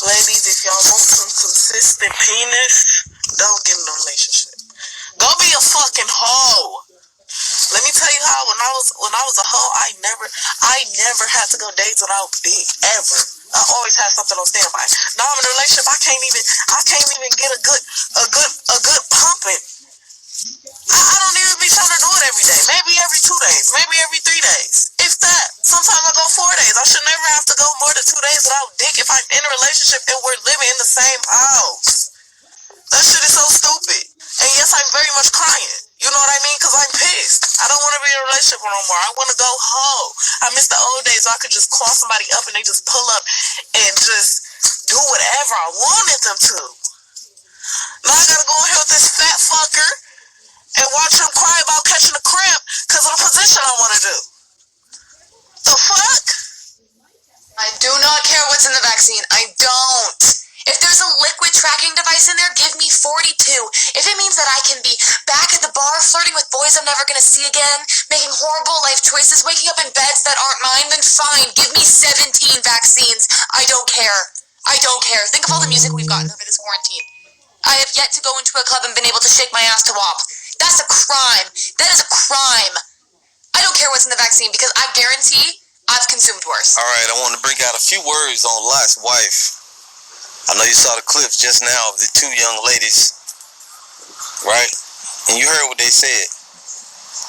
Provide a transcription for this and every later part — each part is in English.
Ladies, if y'all want some consistent penis, don't get in a relationship. Go be a fucking hoe. Let me tell you how when I was a hoe, I never had to go days without dick ever. I always had something on standby. Now I'm in a relationship. I can't even get a good pumping. I don't even be trying to do it every day. Maybe every 2 days. Maybe every 3 days. If that. Sometimes I go 4 days. I should never have to go more than 2 days without dick if I'm in a relationship and we're living in the same house. That shit is so stupid. And yes, I'm very much crying. You know what I mean? Because I'm pissed. I don't want to be in a relationship no more. I want to go home. I miss the old days where I could just call somebody up and they just pull up and just do whatever I wanted them to. Now I gotta go in here with this fat fucker and watch him cry about catching a cramp because of the position I want to do. The fuck? I do not care what's in the vaccine. I don't. If there's a liquid tracking device in there, give me 42. If it means that I can be back at the bar flirting with boys I'm never going to see again, making horrible life choices, waking up in beds that aren't mine, then fine. Give me 17 vaccines. I don't care. I don't care. Think of all the music we've gotten over this quarantine. I have yet to go into a club and been able to shake my ass to WAP. That's a crime. That is a crime. I don't care what's in the vaccine because I guarantee I've consumed worse. All right, I want to bring out a few words on Lot's wife. I know you saw the clips just now of the 2 young ladies, right? And you heard what they said.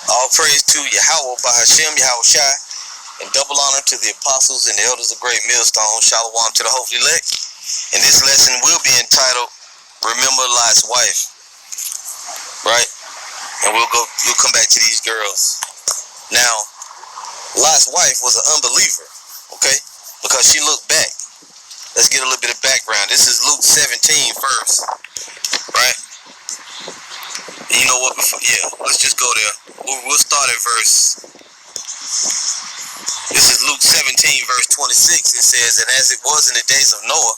All praise to Yahweh, Bahashem, Yahushai, and double honor to the apostles and the elders of Great Millstone. Shalom to the hopefully elect. And this lesson will be entitled, Remember Lot's Wife, right? And we'll come back to these girls. Now, Lot's wife was an unbeliever, okay? Because she looked back. Let's get a little bit of background. This is Luke 17 first, right? You know what? Let's just go there. We'll start at verse. This is Luke 17, verse 26. It says, and as it was in the days of Noah,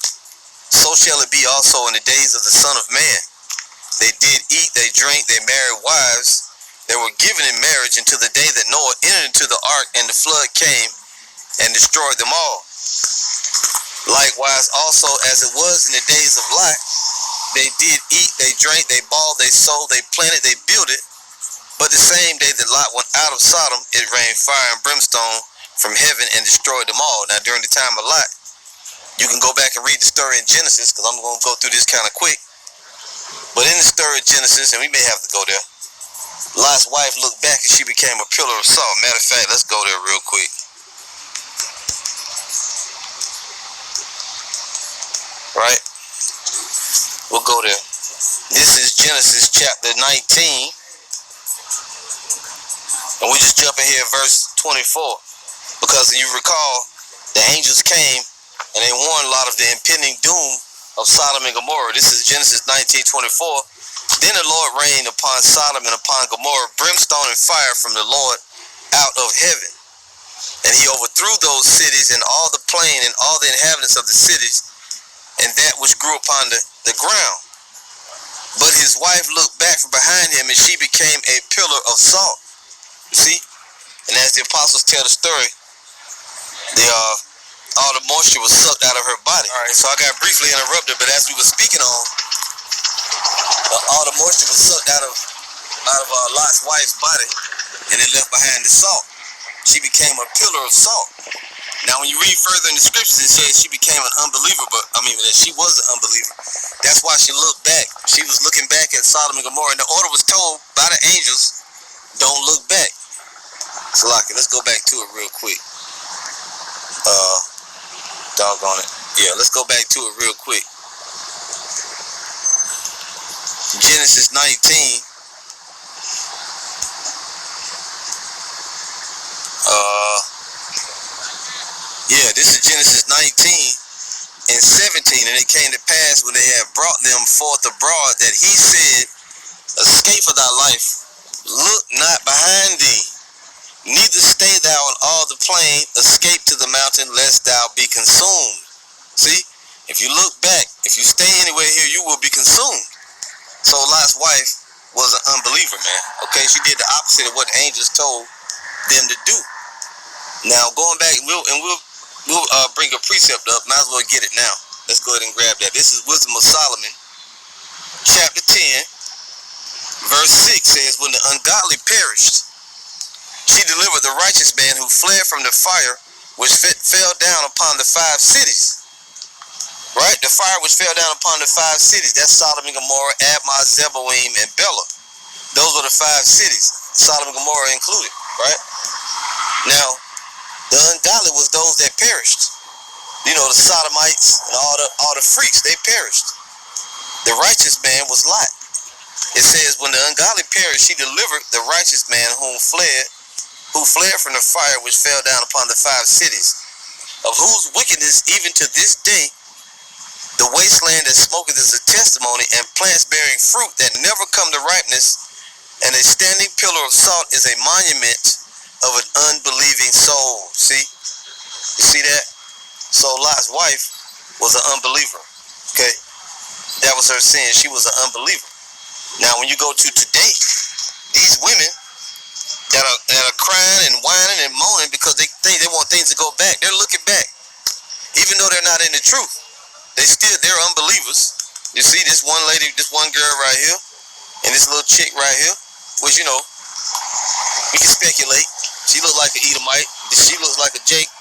so shall it be also in the days of the Son of Man. They did eat, they drank, they married wives. They were given in marriage until the day that Noah entered into the ark, and the flood came and destroyed them all. Likewise also as it was in the days of Lot, they did eat, they drank, they bought, they sold, they planted, they built it. But the same day that Lot went out of Sodom, it rained fire and brimstone from heaven and destroyed them all. Now during the time of Lot, you can go back and read the story in Genesis, because I'm going to go through this kind of quick. But in the story of Genesis, and we may have to go there, Lot's wife looked back and she became a pillar of salt. Matter of fact, let's go there real quick. Right? We'll go there. This is Genesis chapter 19. And we just jump in here at verse 24. Because you recall, the angels came and they warned Lot of the impending doom of Sodom and Gomorrah. This is Genesis 19:24. Then the Lord rained upon Sodom and upon Gomorrah brimstone and fire from the Lord out of heaven. And he overthrew those cities and all the plain and all the inhabitants of the cities, and that which grew upon the ground. But his wife looked back from behind him, and she became a pillar of salt. You see? And as the apostles tell the story, all the moisture was sucked out of her body. All right, so I got briefly interrupted, but as we were speaking on, all the moisture was sucked out of Lot's wife's body, and it left behind the salt. She became a pillar of salt. Now, when you read further in the scriptures, it says she became an unbeliever, that she was an unbeliever. That's why she looked back. She was looking back at Sodom and Gomorrah, and the order was told by the angels, don't look back. So, let's go back to it real quick. Doggone it. Yeah, let's go back to it real quick. Genesis 19. This is Genesis 19 and 17. And it came to pass when they had brought them forth abroad that he said, escape for thy life, look not behind thee, neither stay thou on all the plain, escape to the mountain, lest thou be consumed. See, if you look back, if you stay anywhere here, you will be consumed. So Lot's wife was an unbeliever, man. Okay, she did the opposite of what the angels told them to do. Now, going back, we'll bring a precept up. Might as well get it now. Let's go ahead and grab that. This is Wisdom of Solomon, chapter 10, verse 6 says, when the ungodly perished, she delivered the righteous man who fled from the fire which fell down upon the 5 cities. Right? The fire which fell down upon the 5 cities. That's Sodom and Gomorrah, Admah, Zeboim, and Bela. Those were the 5 cities. Sodom and Gomorrah included. Right? Now, the ungodly was those that perished. You know, the Sodomites and all the freaks, they perished. The righteous man was Lot. It says, when the ungodly perished, she delivered the righteous man who fled from the fire which fell down upon the 5 cities, of whose wickedness even to this day the wasteland that smoketh is a testimony, and plants bearing fruit that never come to ripeness, and a standing pillar of salt is a monument of an unbelieving soul. See? You see that? So Lot's wife was an unbeliever. Okay? That was her sin. She was an unbeliever. Now, when you go to today, these women that are crying and whining and moaning because they think they want things to go back, they're looking back. Even though they're not in the truth, they're unbelievers. You see, this one lady, this one girl right here, and this little chick right here, which, you know, we can speculate. She looks like an Edomite. She looks like a Jake.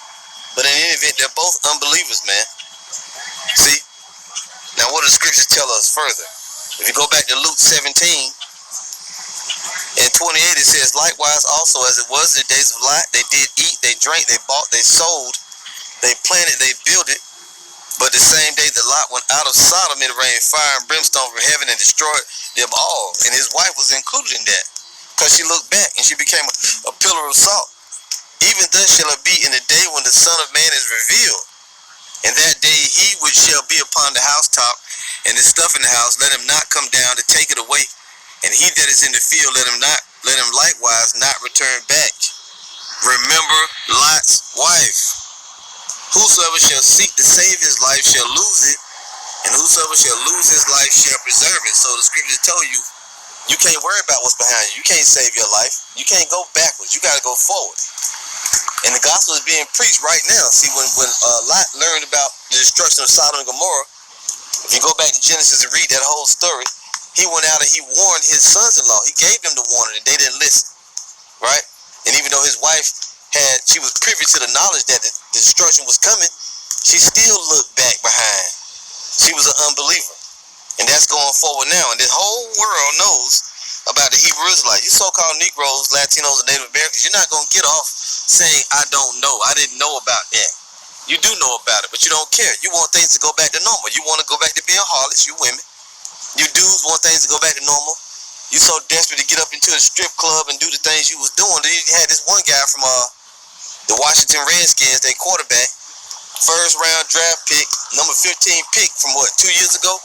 But in any event, they're both unbelievers, man. See? Now, what do the scriptures tell us further? If you go back to Luke 17, in 28, it says, likewise also as it was in the days of Lot, they did eat, they drank, they bought, they sold, they planted, they builded. But the same day that Lot went out of Sodom, it rained fire and brimstone from heaven and destroyed them all. And his wife was included in that, because she looked back and she became a pillar of salt. Even thus shall it be in the day when the Son of Man is revealed. In that day he which shall be upon the housetop, and the stuff in the house, let him not come down to take it away. And he that is in the field, let him likewise not return back. Remember Lot's wife. Whosoever shall seek to save his life shall lose it, and whosoever shall lose his life shall preserve it. So the scriptures tell you, you can't worry about what's behind you. You can't save your life. You can't go backwards. You got to go forward. And the gospel is being preached right now. See, when Lot learned about the destruction of Sodom and Gomorrah, if you go back to Genesis and read that whole story, he went out and he warned his sons-in-law. He gave them the warning and they didn't listen, right? And even though his wife she was privy to the knowledge that the destruction was coming, she still looked back behind. She was an unbeliever. And that's going forward now. And the whole world knows about the Hebrew Israelites. You so-called Negroes, Latinos, and Native Americans, you're not going to get off saying, I don't know. I didn't know about that. You do know about it, but you don't care. You want things to go back to normal. You want to go back to being harlots, you women. You dudes want things to go back to normal. You so desperate to get up into a strip club and do the things you was doing. Then you had this one guy from the Washington Redskins, their quarterback, first round draft pick, number 15 pick from 2 years ago?